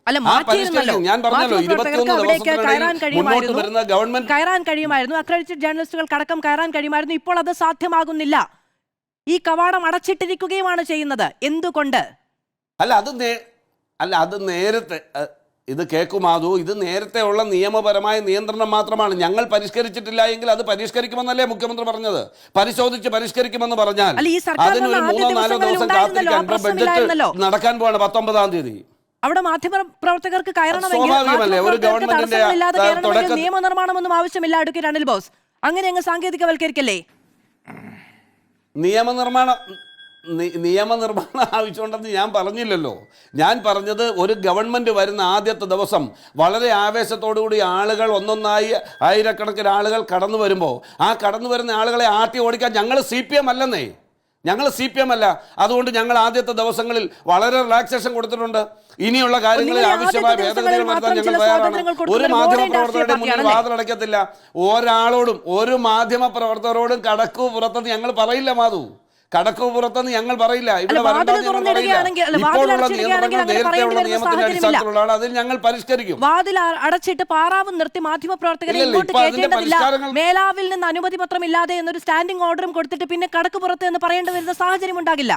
ഞാൻ പറഞ്ഞല്ലോ 21 ദിവസത്തിനിടയിൽ കയറാൻ കഴിയുമായിരുന്നു. അക്രഡിറ്റഡ് ജേർണലിസ്റ്റുകൾക്ക് അടക്കം കയറാൻ കഴിയുമായിരുന്നു. ഇപ്പോൾ അത് സാധ്യമാകുന്നില്ല. ഈ കവാടം അടച്ചിട്ടിരിക്കുകയുമാണ് ചെയ്യുന്നത്. എന്തുകൊണ്ട്? അത് നേരത്തെ ഇത് കേൾക്കുമാതു, ഇത് നേരത്തെ ഉള്ള നിയമപരമായ നിയന്ത്രണം മാത്രമാണ്. ഞങ്ങൾ പരിഷ്കരിച്ചിട്ടില്ല എങ്കിൽ അത് പരിഷ്കരിക്കുമെന്നല്ലേ മുഖ്യമന്ത്രി പറഞ്ഞത്. പരിശോധിച്ച് പറഞ്ഞാൽ അതിന് 3-4 ദിവസം കാത്തിരിക്കാൻ. ബഡ്ജറ്റ് നടക്കാൻ പോവാണ് 19-ാം തീയതി. അവിടെ മാധ്യമ പ്രവർത്തകർക്ക് കയറണമെങ്കിൽ നിയമനിർമ്മാണമൊന്നും ആവശ്യമില്ല. അഡ്വക്കേറ്റ് അനിൽ ബോസ്, അങ്ങനെ അങ്ങ് സാങ്കേതികവൽക്കരിക്കല്ലേ? നിയമനിർമ്മാണം ആവശ്യമുണ്ടെന്ന് ഞാൻ പറഞ്ഞില്ലല്ലോ. ഞാൻ പറഞ്ഞത് ഒരു ഗവൺമെൻറ് വരുന്ന ആദ്യത്തെ ദിവസം വളരെ ആവേശത്തോടുകൂടി ആളുകൾ ഒന്നൊന്നായി ആയിരക്കണക്കിന് ആളുകൾ കടന്നു വരുമ്പോൾ ആ കടന്നു വരുന്ന ആളുകളെ ആട്ടി ഓടിക്കാൻ ഞങ്ങൾ CPM അല്ലെന്നേ. ഞങ്ങൾ CPM അല്ല. അതുകൊണ്ട് ഞങ്ങൾ ആദ്യത്തെ ദിവസങ്ങളിൽ വളരെ റിലാക്സേഷൻ കൊടുത്തിട്ടുണ്ട്. ഇനിയുള്ള കാര്യങ്ങളിൽ ആവശ്യമായ ഭേദഗതികൾ വരുത്താൻ ഞങ്ങൾ തയ്യാറാണ്. ഒരു മാധ്യമ പ്രവർത്തകരുടെ മുന്നിൽ വാതിലടയ്ക്കത്തില്ല. ഒരാളോടും ഒരു മാധ്യമ പ്രവർത്തകരോടും കടക്കു പുറത്തെന്ന് ഞങ്ങൾ പറയില്ല. മാധു, കടക്കു പുറത്തെന്ന് ഞങ്ങൾ പറയില്ല. ഇവിടെ ഇപ്പോഴുള്ള നിയന്ത്രണങ്ങൾ നേരത്തെയുള്ള നിയമത്തിന്റെ അടിസ്ഥാനത്തിലുള്ളതാണ്. അതിൽ ഞങ്ങൾ പരിഷ്കരിക്കും. വാതിൽ അടച്ചിട്ട് പാറാവും നിർത്തി മാധ്യമ പ്രവർത്തകരെ ഇങ്ങോട്ട് കയറ്റേണ്ടതില്ല, മേലാവിൽ നിന്ന് അനുമതി പത്രം ഇല്ലാതെ എന്നൊരു സ്റ്റാൻഡിംഗ് ഓർഡറും കൊടുത്തിട്ട് പിന്നെ കടക്ക് പുറത്ത് എന്ന് പറയേണ്ടി വരുന്ന സാഹചര്യം ഉണ്ടാകില്ല.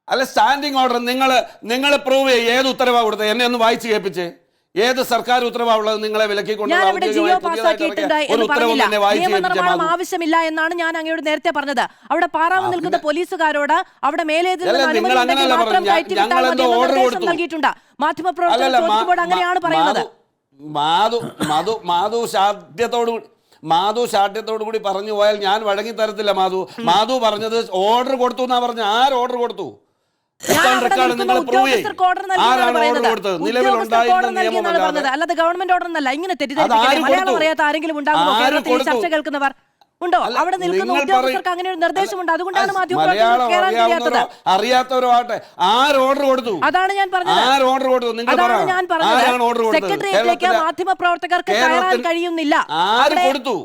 അല്ല, സ്റ്റാൻഡിംഗ് ഓർഡർ നിങ്ങൾ പ്രൂവ് ചെയ്യും. ഏത് ഉത്തരവാണ് കൊടുത്തത്? എന്നെ ഒന്ന് വായിച്ച് കേൾപ്പിച്ചേ. ഏത് സർക്കാർ ഉത്തരവാണുള്ളത് നിങ്ങളെ വിലക്കിക്കൊണ്ടുള്ള ആവശ്യമില്ല എന്നാണ് ഞാൻ അങ്ങയോട് നേരത്തെ പറഞ്ഞത്. അവിടെ പാറാവ് നിൽക്കുന്ന പോലീസുകാരോട് അവിടെ മേലേതിൽ നൽകിയിട്ടുണ്ട്. മാധ്യമപ്രവർത്തകർ അങ്ങനെയാണ് പറയുന്നത്. മാധു ശാഠ്യത്തോടു കൂടി പറഞ്ഞു പോയാൽ ഞാൻ വഴങ്ങി തരത്തില്ല. മാധു പറഞ്ഞത് ഓർഡർ കൊടുത്തു എന്നാ പറഞ്ഞു. ആര് ഓർഡർ കൊടുത്തു? അല്ലാതെ ഗവൺമെന്റ് ഓർഡർ എന്നല്ല. ഇങ്ങനെ തെറ്റിദ്ധരിപ്പിക്കുന്നത് മലയാളം അറിയാത്ത ആരെങ്കിലും ഉണ്ടാകുമോ കേരളത്തിൽ ചർച്ച കേൾക്കുന്നവർ? ഉണ്ടോ? അവിടെ നിൽക്കുന്ന ഉദ്യോഗസ്ഥർക്ക് അങ്ങനെ ഒരു നിർദ്ദേശമുണ്ട്. അതുകൊണ്ടാണ് അറിയാത്തവരോ ആട്ടെ, ആര് ഓർഡർ കൊടുത്തു? അതാണ് ഞാൻ പറഞ്ഞത്. സെക്രട്ടേറിയറ്റിലേക്ക് മാധ്യമ പ്രവർത്തകർക്ക് കയറാൻ കഴിയുന്നില്ല. ആര് കൊടുത്തു?